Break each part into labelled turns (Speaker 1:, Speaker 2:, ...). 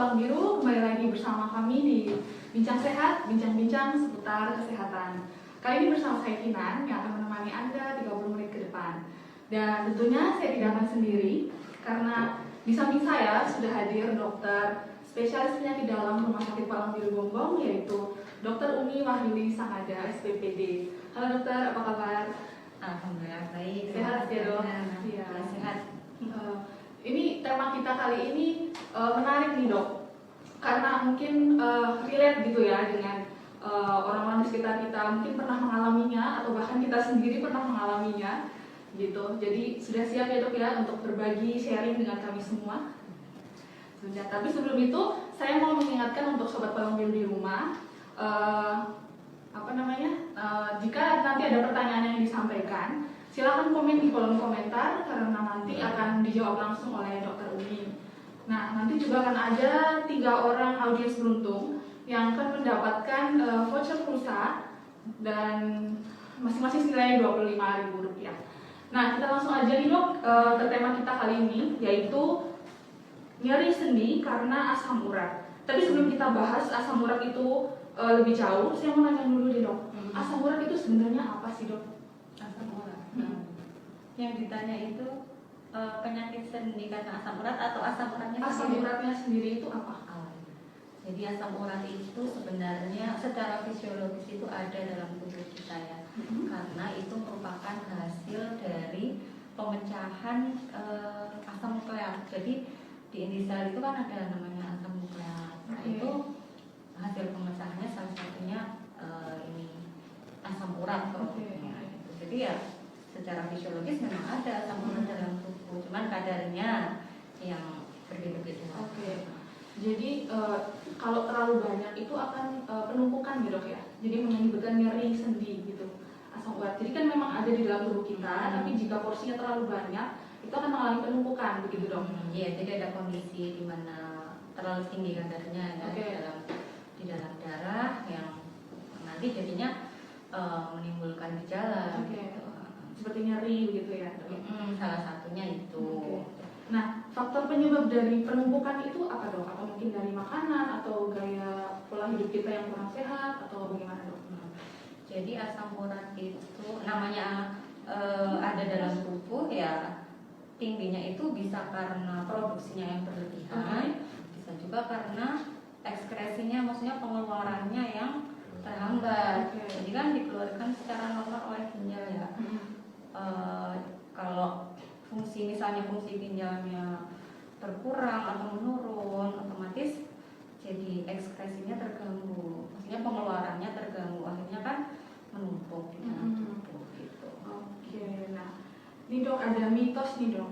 Speaker 1: Palang Biru, kembali lagi bersama kami di Bincang Sehat, bincang-bincang seputar kesehatan. Kali ini bersama saya Kinan yang akan menemani Anda 30 menit ke depan. Dan tentunya saya tidak akan sendiri, karena di samping saya sudah hadir dokter spesialis penyakit dalam Rumah Sakit Palang Biru Gombong, yaitu Dr. Umi Wahyudi Sangada, SPPD. Halo dokter, apa kabar?
Speaker 2: Alhamdulillah baik.
Speaker 1: Sehat ya dok?
Speaker 2: Iya. Sehat.
Speaker 1: Ini tema kita kali ini menarik nih dok, karena mungkin relate gitu ya dengan orang-orang di sekitar kita, mungkin pernah mengalaminya atau bahkan kita sendiri pernah mengalaminya gitu. Jadi sudah siap ya dok ya untuk berbagi sharing dengan kami semua. Sudah. Tapi sebelum itu saya mau mengingatkan untuk sobat Palang Biru di rumah, jika nanti ada pertanyaan yang disampaikan, silakan komen di kolom komentar karena nanti akan dijawab langsung oleh Dr. Umi. Nah, nanti juga akan ada 3 orang audiens beruntung yang akan mendapatkan voucher pulsa dan masing-masing senilai Rp25.000. Nah, kita langsung aja nih dok ke tema kita kali ini, yaitu nyeri sendi karena asam urat. Tapi sebelum kita bahas asam urat itu lebih jauh, saya mau nanya dulu nih dok, asam urat itu sebenarnya apa sih dok?
Speaker 2: Asam urat. Yang ditanya itu penyakit sendi karena asam urat atau asam uratnya sendiri?
Speaker 1: Asam uratnya sendiri itu apa?
Speaker 2: Jadi asam urat itu sebenarnya secara fisiologis itu ada dalam tubuh kita ya, karena itu merupakan hasil dari pemecahan asam nukleat. Jadi di inti sel itu kan ada namanya asam nukleat. Nah, itu hasil pemecahannya salah satunya ini asam urat. Jadi ya secara fisiologis memang ada asam urat dalam tubuh, cuman kadarnya yang berbeda-beda.
Speaker 1: Jadi kalau terlalu banyak itu akan penumpukan gitu dok ya. Jadi menyebabkan nyeri sendi gitu asam urat. Jadi kan memang ada di dalam tubuh kita, tapi jika porsinya terlalu banyak itu akan mengalami penumpukan begitu dok.
Speaker 2: Iya, jadi ada kondisi di mana terlalu tinggi kadarnya ya, di dalam darah yang nanti jadinya menimbulkan gejala.
Speaker 1: Seperti nyeri begitu ya.
Speaker 2: Salah satunya itu.
Speaker 1: Nah, faktor penyebab dari penumpukan itu apa dok? Atau mungkin dari makanan atau gaya pola hidup kita yang kurang sehat atau bagaimana dok?
Speaker 2: Jadi asam urat itu namanya ada dalam tubuh ya, tingginya itu bisa karena produksinya yang berlebihan, bisa juga karena ekskresinya, maksudnya pengeluarannya yang terhambat. Jadi kan dikeluarkan secara normal oleh ginjal ya. Kalau misalnya fungsi ginjalnya berkurang atau menurun, otomatis jadi ekskresinya terganggu, maksudnya pengeluarannya terganggu, akhirnya kan menumpuk di dalam tubuh gitu.
Speaker 1: Nah ini dok ada mitos nih dok,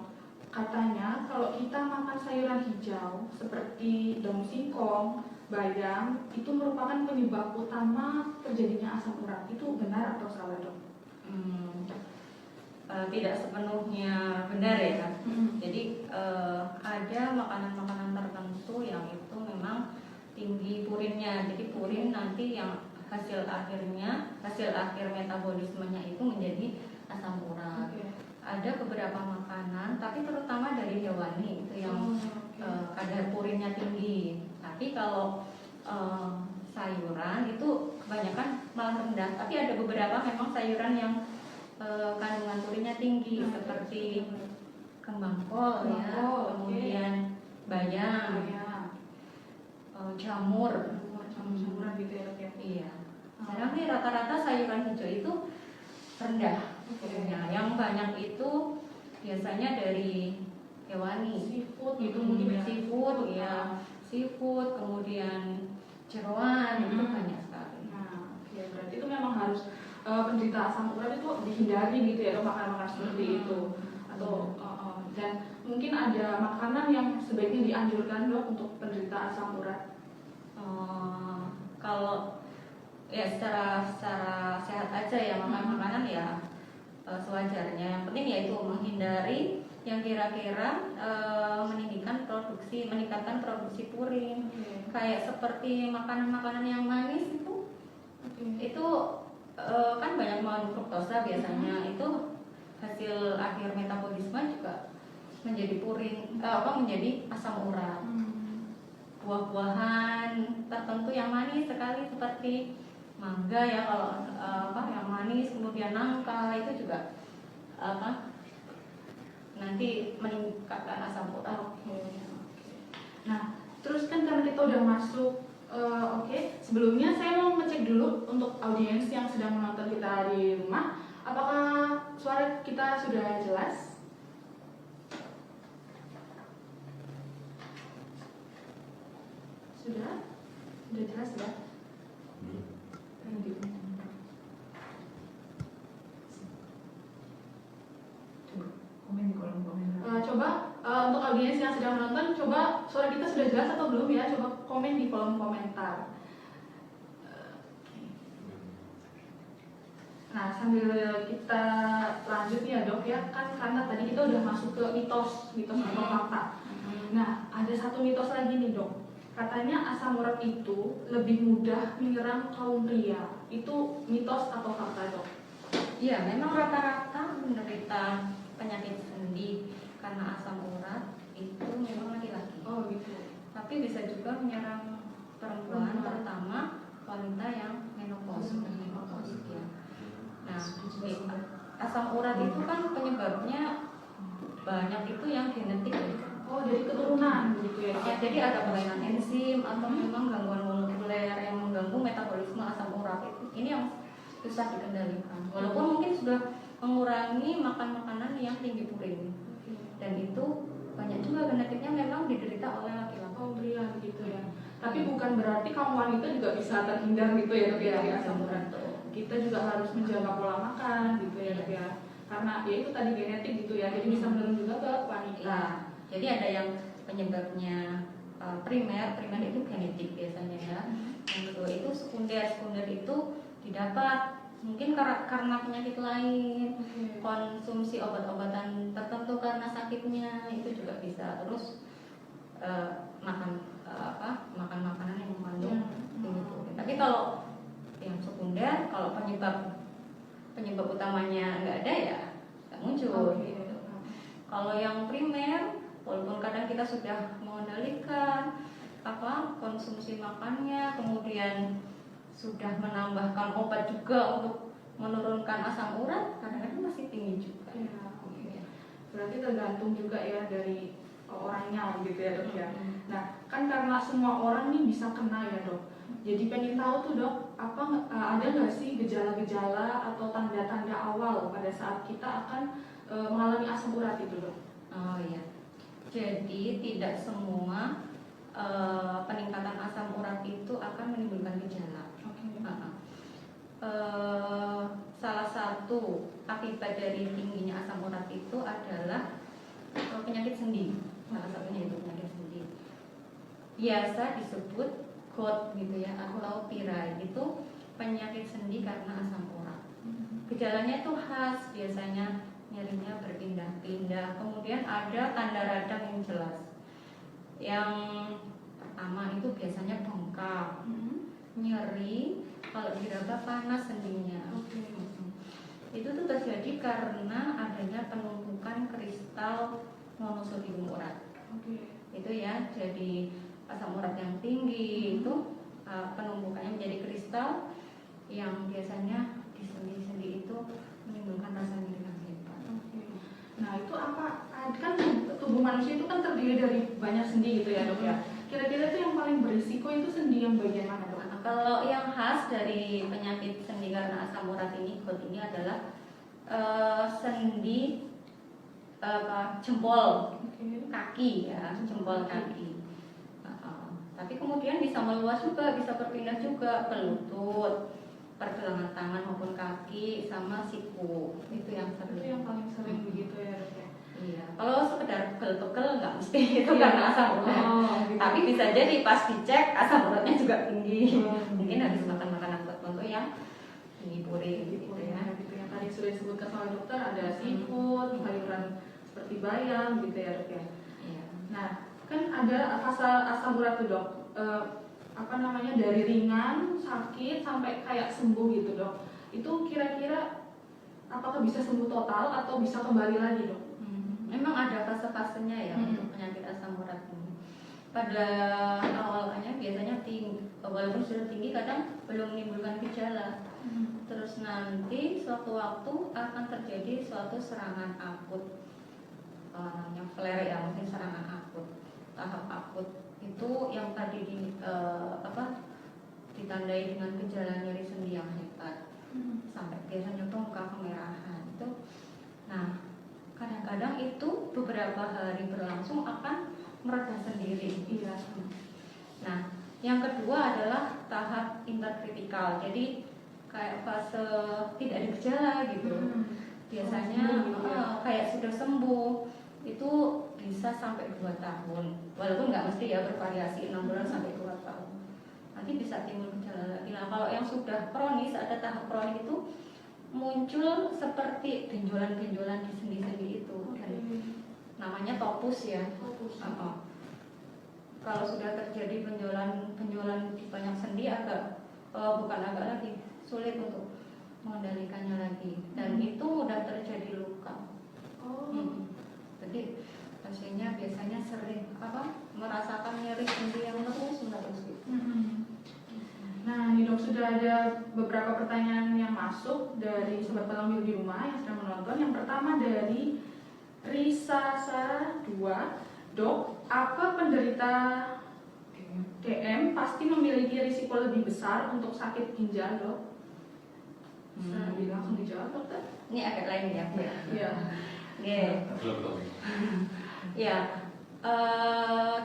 Speaker 1: katanya kalau kita makan sayuran hijau seperti daun singkong, bayam, itu merupakan penyebab utama terjadinya asam urat. Itu benar atau salah dok?
Speaker 2: Tidak sepenuhnya benar ya. Jadi ada makanan-makanan tertentu yang itu memang tinggi purinnya. Jadi purin nanti yang hasil akhir metabolismenya itu menjadi asam urat. Ada beberapa makanan, tapi terutama dari hewani itu yang kadar purinnya tinggi. Tapi kalau sayuran itu kebanyakan malah rendah. Tapi ada beberapa memang sayuran yang kandungan purinnya tinggi, seperti kembang kol ya, kemudian bayam, jamuran
Speaker 1: gitu ya dok ya.
Speaker 2: Iya. Sekarang nih rata-rata sayuran hijau itu rendah purinnya. Yang banyak itu biasanya dari hewani,
Speaker 1: seafood gitu mungkin ya.
Speaker 2: Seafood, kemudian jeroan itu banyak sekali.
Speaker 1: Berarti itu memang harus penderita asam urat itu dihindari gitu ya dok, makan-makan seperti itu. Atau dan mungkin ada makanan yang sebaiknya dianjurkan dok untuk penderita asam urat.
Speaker 2: Kalau ya secara sehat aja ya, makan makanan ya sewajarnya. Yang penting yaitu menghindari yang kira-kira meningkatkan produksi purin. Kayak seperti makanan-makanan yang manis itu kan banyak mengandung fruktosa biasanya. Itu hasil akhir metabolisme juga menjadi purin, menjadi asam urat. buah-buahan tertentu yang manis sekali seperti mangga ya, kalau yang manis, kemudian nangka itu juga nanti meningkatkan asam urat.
Speaker 1: Nah, terus kan karena kita udah masuk, sebelumnya saya mau ngecek dulu untuk audiens yang sedang menonton kita di rumah, apakah suara kita sudah jelas? Sudah jelas ya?
Speaker 3: Komen di kolom komentar.
Speaker 1: Coba untuk audiens yang sedang menonton, coba suara kita sudah jelas atau belum ya? Coba komen di kolom komentar. Nah, sambil kita lanjut nih ya dok ya, kan karena tadi kita udah masuk ke mitos atau fakta. Nah, ada satu mitos lagi nih dok. Katanya asam urat itu lebih mudah menyerang kaum pria. Itu mitos atau fakta dok?
Speaker 2: Iya, memang rata-rata menderita penyakit sendi karena asam urat itu memang laki-laki.
Speaker 1: Oh gitu.
Speaker 2: Tapi bisa juga menyerang perempuan, terutama wanita yang menopause. Ya. Nah, asam urat itu kan penyebabnya banyak itu yang genetik.
Speaker 1: Oh, jadi keturunan gitu ya?
Speaker 2: Ya, jadi ada kelainan enzim atau memang gangguan molekuler yang mengganggu metabolisme asam urat itu. Ini yang susah dikendalikan. Walaupun mungkin sudah mengurangi makan makanan yang tinggi purin. Dan itu banyak juga genetiknya memang diderita oleh laki-laki.
Speaker 1: Oh, pria gitu ya. Tapi bukan berarti kaum wanita juga bisa terhindar gitu ya dok ya dari asam urat. Kita juga harus menjaga pola makan gitu ya dok ya. Karena ya itu tadi genetik gitu ya, jadi bisa menurun juga ke wanita.
Speaker 2: Jadi ada yang penyebabnya primer itu genetik biasanya ya. Yang kedua itu sekunder itu didapat mungkin karena penyakit lain, konsumsi obat-obatan tertentu karena sakitnya itu juga bisa. Terus makan makanan yang mengandung tinggi purin. Tapi kalau yang sekunder, kalau penyebab utamanya nggak ada ya nggak muncul. Kalau yang primer, walaupun kadang kita sudah mengendalikan konsumsi makannya, kemudian sudah menambahkan obat juga untuk menurunkan asam urat, kadang-kadang masih tinggi juga.
Speaker 1: Ya. Berarti tergantung juga ya dari orangnya gitu ya dok ya. Nah, kan karena semua orang nih bisa kena ya dok. Jadi pengen tahu tuh dok, ada nggak sih gejala-gejala atau tanda-tanda awal pada saat kita akan mengalami asam urat itu dok?
Speaker 2: Oh iya. Jadi tidak semua peningkatan asam urat itu akan menimbulkan gejala. Salah satu akibat dari tingginya asam urat itu adalah penyakit sendi. Salah satunya itu penyakit sendi. Biasa disebut GOUT gitu ya, atau pirai. Itu penyakit sendi karena asam urat. Gejalanya itu khas, biasanya nyerinya berpindah-pindah. Kemudian ada tanda radang yang jelas. Yang pertama itu biasanya bengkak, nyeri, kalau diraba panas sendinya. Itu tuh terjadi karena adanya penumpukan kristal monosodium urat. Itu ya, jadi asam urat yang tinggi itu penumpukannya menjadi kristal yang biasanya di sendi-sendi itu menimbulkan rasa nyeri yang hebat.
Speaker 1: Nah itu apa? Kan tubuh manusia itu kan terdiri dari banyak sendi gitu ya dok ya. Kira-kira itu yang paling berisiko itu sendi yang bagian mana dok?
Speaker 2: Kalau yang khas dari penyakit sendi karena asam urat ini, GOUT ini adalah sendi jempol kaki ya, jempol kaki. Tapi kemudian bisa meluas juga, bisa berpindah juga ke lutut, pergelangan tangan maupun kaki, sama siku. Itu yang sering.
Speaker 1: Itu yang paling sering begitu ya dok ya.
Speaker 2: Iya. Kalau sekedar pegel-pegel nggak mesti itu karena asam urat.
Speaker 1: Gitu.
Speaker 2: Tapi bisa jadi pas dicek asam uratnya juga tinggi. Mungkin habis makan makanan tertentu yang tinggi purin gitu ya.
Speaker 1: Gitu yang tadi sudah disebutkan oleh dokter, ada seafood, sayuran seperti bayam gitu ya dok ya.
Speaker 2: Iya.
Speaker 1: Nah kan ada fase asam urat tuh dok, dari ringan, sakit sampai kayak sembuh gitu dok. Itu kira-kira apakah bisa sembuh total atau bisa kembali lagi dok?
Speaker 2: Memang ada fase-fasenya ya untuk penyakit asam urat ini. pada awalnya biasanya tinggi, walaupun sudah tinggi kadang belum menimbulkan gejala. Terus nanti suatu waktu akan terjadi suatu serangan akut, namanya flare ya, mungkin serangan akut, tahap akut itu yang tadi ditandai dengan gejala nyeri sendi yang hebat sampai biasanya tuh muka kemerahan itu. Nah, kadang-kadang itu beberapa hari berlangsung akan mereda sendiri.
Speaker 1: Iya.
Speaker 2: Nah, yang kedua adalah tahap interkritikal. Jadi kayak fase tidak ada gejala gitu. Biasanya kayak sudah sembuh itu bisa sampai 2 tahun. Walaupun nggak mesti ya, bervariasi 6 bulan sampai 2 tahun. Nanti bisa timbul gejala lagi. Nah, kalau yang sudah kronis, ada tahap kronis itu muncul seperti benjolan-benjolan di sendi-sendi itu. Namanya topus ya. Kalau sudah terjadi benjolan di banyak sendi bukan agak lagi sulit untuk mengendalikannya lagi, dan itu mudah terjadi luka. Jadi pasiennya biasanya sering merasakan nyeri sendi yang terus-menerus gitu.
Speaker 1: Nah, ini dok, sudah ada beberapa pertanyaan yang masuk dari sobat Pelamil di rumah yang sedang menonton. Yang pertama dari Risasa 2, dok, apa penderita DM pasti memiliki risiko lebih besar untuk sakit ginjal, dok? Bisa langsung dijawab, dokter?
Speaker 2: Ini agak lain ya.
Speaker 1: Iya.
Speaker 2: Ya,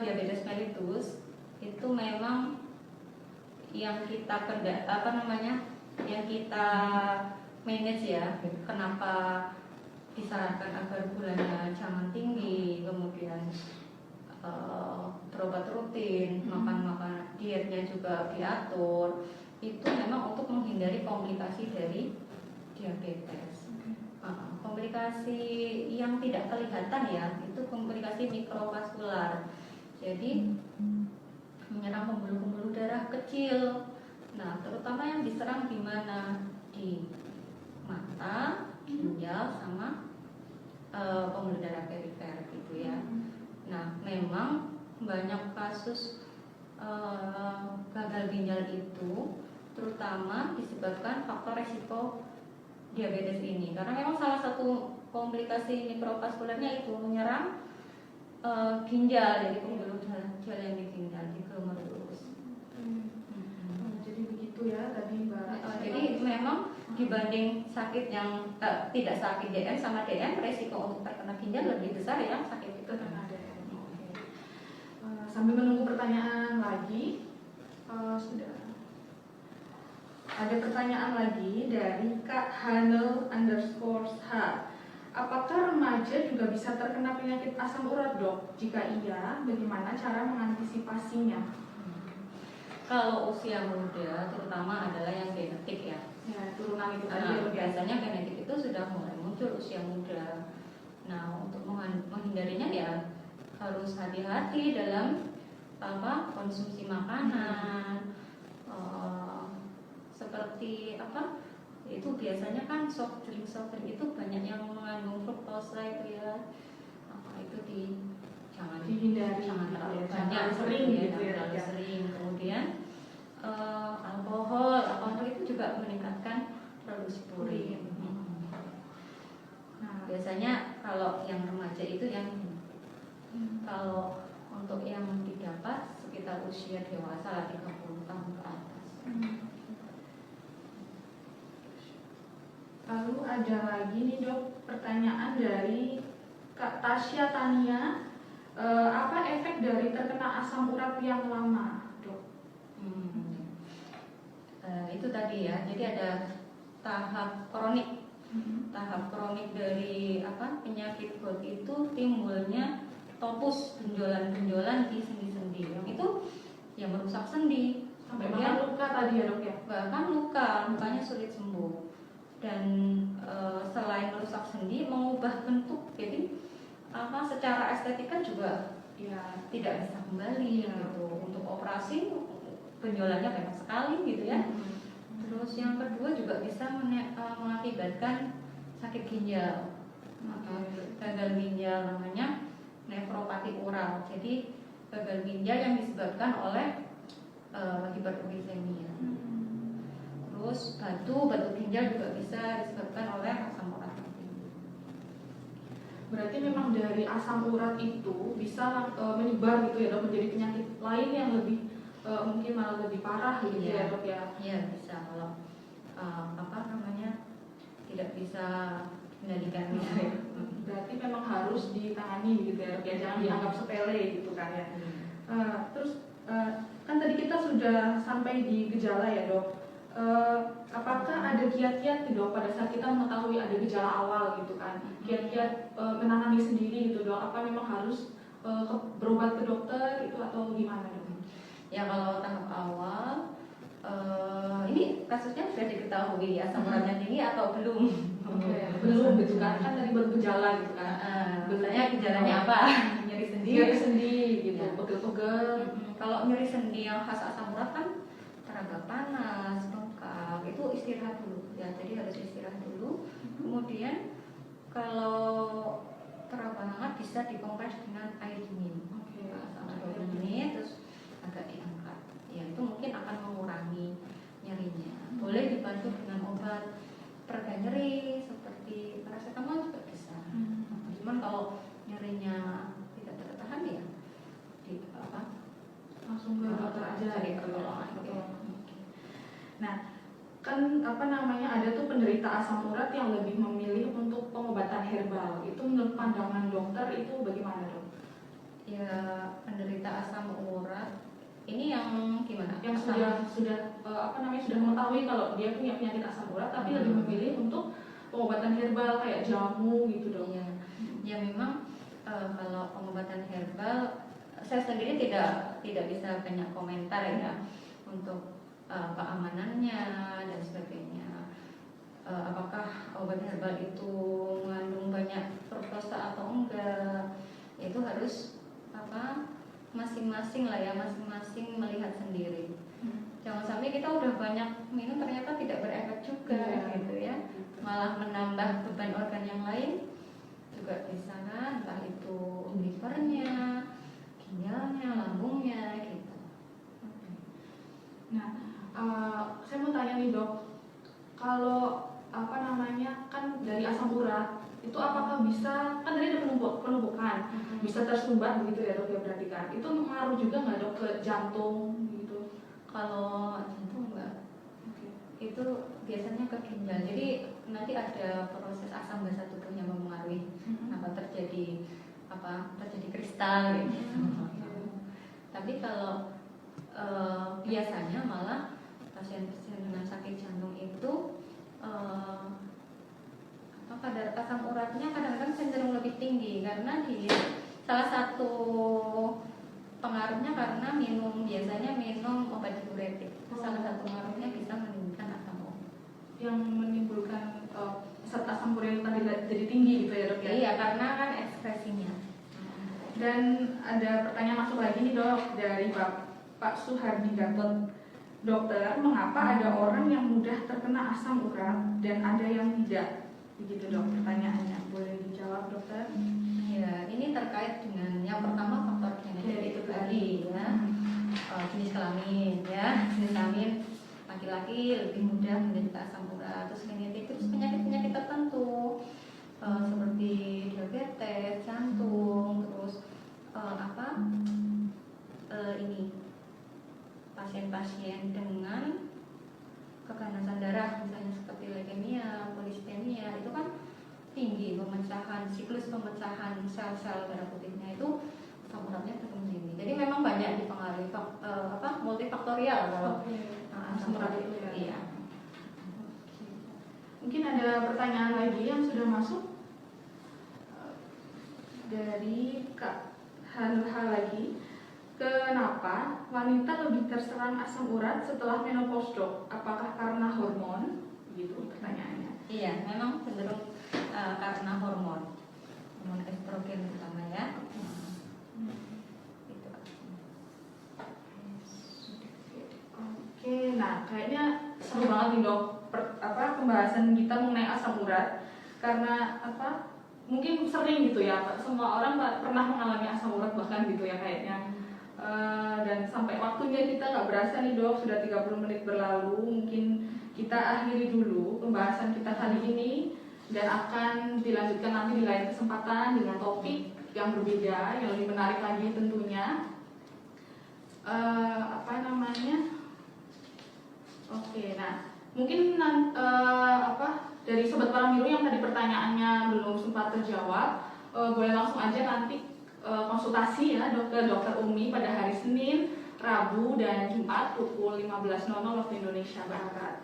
Speaker 2: diabetes mellitus itu memang yang kita yang kita manage ya. Kenapa disarankan agar gulanya jangan tinggi, kemudian berobat rutin, makan dietnya juga diatur. Itu memang untuk menghindari komplikasi dari diabetes. Komplikasi yang tidak kelihatan ya, itu komplikasi mikrovaskular. Jadi menyerang pembuluh-pembuluh darah kecil. Nah, terutama yang diserang di mana? Di mata, ginjal, sama pembuluh darah perifer gitu ya. Nah, memang banyak kasus gagal ginjal itu terutama disebabkan faktor resiko diabetes ini, karena memang salah satu komplikasi mikrovaskularnya itu menyerang ginjal, jadi pembuluh darah yang di ginjal, di glomerulus.
Speaker 1: Jadi begitu ya tadi Mbak.
Speaker 2: Jadi memang dibanding sakit yang tidak sakit DM sama DM, resiko untuk terkena ginjal lebih besar yang sakit itu
Speaker 1: terkena DM. Sambil menunggu pertanyaan lagi, sudah ada pertanyaan lagi dari Kak Hanel_H. Apakah remaja juga bisa terkena penyakit asam urat, dok? Jika iya, bagaimana cara mengantisipasinya?
Speaker 2: Kalau usia muda, terutama adalah yang genetik ya.
Speaker 1: Ya, turunan itu tadi.
Speaker 2: Biasanya genetik itu sudah mulai muncul usia muda. Nah, untuk menghindarinya ya harus hati-hati dalam konsumsi makanan. Seperti itu biasanya kan soft drink itu banyak yang mengandung fruktosa itu ya. Itu jangan
Speaker 1: dihindari,
Speaker 2: jangan terlalu
Speaker 1: ya,
Speaker 2: banyak,
Speaker 1: sering gitu ya.
Speaker 2: Terlalu sering. Kemudian alkohol itu juga meningkatkan produksi purin. Nah, biasanya kalau yang remaja itu yang kalau untuk yang didapat sekitar usia dewasa lah 30 tahun ke atas.
Speaker 1: Lalu ada lagi nih dok, pertanyaan dari Kak Tasya Tania. Apa efek dari terkena asam urat yang lama, dok?
Speaker 2: Itu tadi ya, jadi ada tahap kronik. Tahap kronik dari penyakit GOUT itu timbulnya topus, benjolan-benjolan di sendi-sendi. Yang itu ya merusak sendi.
Speaker 1: Sampai bahkan luka tadi ya dok ya?
Speaker 2: Bahkan lukanya sulit sembuh. Dan selain merusak sendi, mengubah bentuk. Jadi secara estetika juga ya tidak bisa kembali gitu. Untuk operasi benjolannya banyak sekali gitu ya. Terus yang kedua juga bisa mengakibatkan sakit ginjal, gagal ginjal, namanya nefropati oral. Jadi gagal ginjal yang disebabkan oleh hiperuricemia. Terus batu ginjal juga bisa disebabkan oleh asam urat yang tinggi.
Speaker 1: Berarti memang dari asam urat itu bisa menyebar gitu ya dok, menjadi penyakit lain yang lebih mungkin malah lebih parah gitu ya dok ya?
Speaker 2: Iya bisa, kalau tidak bisa kendalikan.
Speaker 1: Berarti memang harus ditangani gitu ya dok ya, jangan dianggap sepele gitu kan ya. Terus kan tadi kita sudah sampai di gejala ya dok. Apakah ada kiat-kiat dok pada saat kita mengetahui ada gejala awal gitu kan, kiat-kiat menangani sendiri gitu dok? Apa memang harus berobat ke dokter itu atau gimana dok?
Speaker 2: Ya kalau tahap awal ini kasusnya sudah diketahui asam uratnya tinggi atau belum?
Speaker 1: Belum gitu kan tadi baru gejala gitu kan.
Speaker 2: Biasanya gejalanya apa? Nyeri sendi
Speaker 1: gitu,
Speaker 2: ya.
Speaker 1: pegel-pegel.
Speaker 2: Kalau nyeri sendi yang khas asam urat kan terasa panas, bengkak, itu istirahat dulu ya, jadi harus istirahat dulu. Kemudian kalau terasa hangat bisa dikompres dengan air dingin selama 20 menit, terus agak diangkat ya, itu mungkin akan mengurangi nyerinya. Boleh dibantu dengan obat pereda nyeri seperti paracetamol juga bisa. Cuman kalau nyerinya tidak tertahan ya
Speaker 1: langsung ke dokter aja
Speaker 2: cari
Speaker 1: gitu.
Speaker 2: pertolongan.
Speaker 1: Nah, kan ada tuh penderita asam urat yang lebih memilih untuk pengobatan herbal. Itu menurut pandangan dokter itu bagaimana dok?
Speaker 2: Ya, penderita asam urat ini yang gimana?
Speaker 1: Yang sudah mengetahui kalau dia punya penyakit asam urat, tapi lebih memilih untuk pengobatan herbal kayak jamu gitu dok.
Speaker 2: Ya memang kalau pengobatan herbal saya sendiri tidak bisa banyak komentar ya untuk keamanannya dan sebagainya. Apakah obat herbal itu mengandung banyak fruktosa atau enggak? Itu harus masing-masing melihat sendiri. Jangan sampai kita udah banyak minum ternyata tidak berefek juga gitu ya. Malah menambah beban organ yang lain juga di sana, entah itu livernya, ginjalnya, lambungnya gitu.
Speaker 1: Nah, saya mau tanya nih dok, kalau kan dari asam urat itu apakah bisa, kan tadi ada penumpukan, bisa tersumbat begitu ya dok ya, berarti kan itu mengaruh juga nggak dok ke jantung gitu?
Speaker 2: Kalau jantung enggak, itu biasanya ke ginjal. Jadi nanti ada proses asam basa tubuh yang mempengaruhi terjadi kristal gitu. Tapi kalau biasanya malah pasien-pasien dengan sakit jantung itu kadar asam uratnya kadang-kadang cenderung lebih tinggi karena salah satu pengaruhnya karena biasanya minum obat diuretik. Salah satu pengaruhnya bisa menimbulkan asam urat.
Speaker 1: Yang menimbulkan zat asam urat tadi jadi tinggi gitu ya dok ya?
Speaker 2: Iya, karena kan ekspresinya.
Speaker 1: Dan ada pertanyaan masuk lagi nih dok dari Pak Suhardi Gatot. Dokter, mengapa ada orang yang mudah terkena asam urat dan ada yang tidak? Begitu dok pertanyaannya, boleh dijawab dokter?
Speaker 2: Ya, ini terkait dengan yang pertama faktor genetik itu tadi ya, jenis kelamin ya, jenis kelamin laki-laki lebih mudah menderita asam urat, terus genetik, terus penyakit-penyakit tertentu seperti diabetes, jantung, terus ini pasien-pasien dengan keganasan darah misalnya seperti leukemia, polistemia, itu kan tinggi siklus pemecahan sel-sel darah putihnya itu asam uratnya tinggi. Jadi memang banyak dipengaruhi multifaktorial kalau asam urat itu ya. Iya.
Speaker 1: Mungkin ada pertanyaan lagi yang sudah masuk dari Kak Hanha lagi. Kenapa wanita lebih terserang asam urat setelah menopause dok? Apakah karena hormon? Gitu pertanyaannya.
Speaker 2: Iya, memang cenderung karena hormon estrogen terutama ya. Itu.
Speaker 1: Oke, nah kayaknya seru banget nih dok. Pembahasan kita mengenai asam urat karena mungkin sering gitu ya, semua orang pernah mengalami asam urat bahkan gitu ya kayaknya. Dan sampai waktunya kita nggak berasa nih dok, sudah 30 menit berlalu. Mungkin kita akhiri dulu pembahasan kita kali ini dan akan dilanjutkan nanti di lain kesempatan dengan topik yang berbeda, yang lebih menarik lagi tentunya. Oke, nah mungkin dari sobat Palang Biru yang tadi pertanyaannya belum sempat terjawab, boleh langsung aja nanti konsultasi ya ke Dokter Umi pada hari Senin, Rabu, dan Jumat pukul 15.00 waktu Indonesia Barat.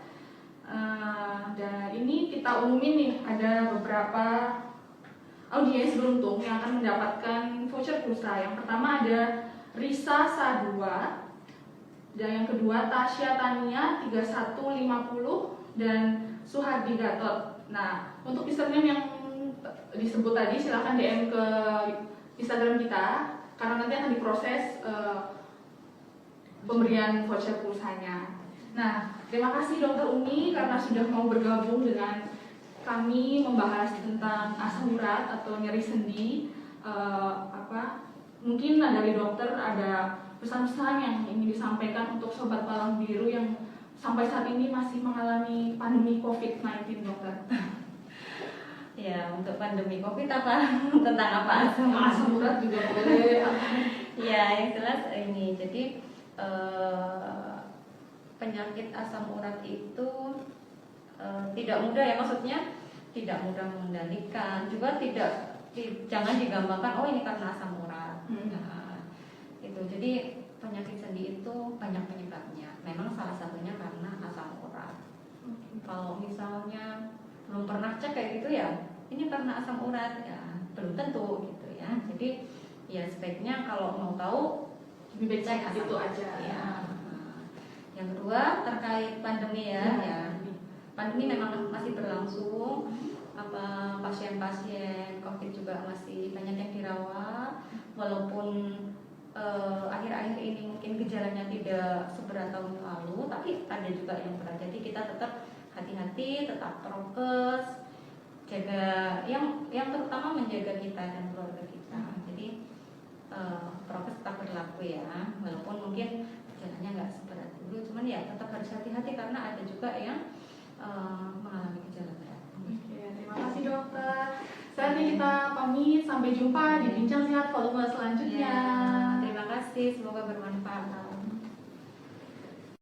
Speaker 1: Dan ini kita umumin nih, ada beberapa audiens beruntung yang akan mendapatkan voucher pulsa. Yang pertama ada Risa Sadua, dan yang kedua Tasya Tania 3150 dan Suhardi Gatot. Nah, untuk username yang disebut tadi silahkan DM ke Instagram kita karena nanti akan diproses pemberian voucher pulsanya. Nah, terima kasih Dokter Umi karena sudah mau bergabung dengan kami membahas tentang asam urat atau nyeri sendi. Mungkin dari dokter ada pesan-pesan yang ingin disampaikan untuk sobat Palang Biru yang sampai saat ini masih mengalami pandemi COVID-19, dokter.
Speaker 2: Ya, untuk pandemi COVID apa? Tentang apa?
Speaker 1: Asam urat juga boleh.
Speaker 2: Ya, yang jelas ini. Jadi penyakit asam urat itu tidak mudah ya, maksudnya tidak mudah mengendalikan. Juga jangan digampangkan oh ini karena asam urat. Nah, itu. Jadi penyakit sendi itu banyak penyebabnya. Memang salah satunya karena asam urat. Kalau misalnya belum pernah cek kayak gitu ya, ini karena asam urat ya, belum tentu gitu ya. Jadi ya sebaiknya kalau mau tahu
Speaker 1: Lebih baik
Speaker 2: cek
Speaker 1: cek
Speaker 2: asam
Speaker 1: itu
Speaker 2: urat
Speaker 1: aja.
Speaker 2: ya. Yang kedua terkait pandemi ya. Pandemi memang masih berlangsung. Pasien-pasien COVID juga masih banyak yang dirawat, walaupun akhir-akhir ini mungkin gejalanya tidak seberat tahun lalu, tapi ada juga yang berat. Jadi kita tetap hati-hati, tetap prokes, jaga yang terutama menjaga kita dan keluarga kita. Jadi prokes tetap berlaku ya, walaupun mungkin gejalanya nggak seberat dulu, cuman ya tetap harus hati-hati karena ada juga yang mengalami gejala berat.
Speaker 1: Oke, terima kasih dokter. Saatnya kita pamit, sampai jumpa di Bincang Sehat volume selanjutnya.
Speaker 2: Terima kasih, semoga bermanfaat.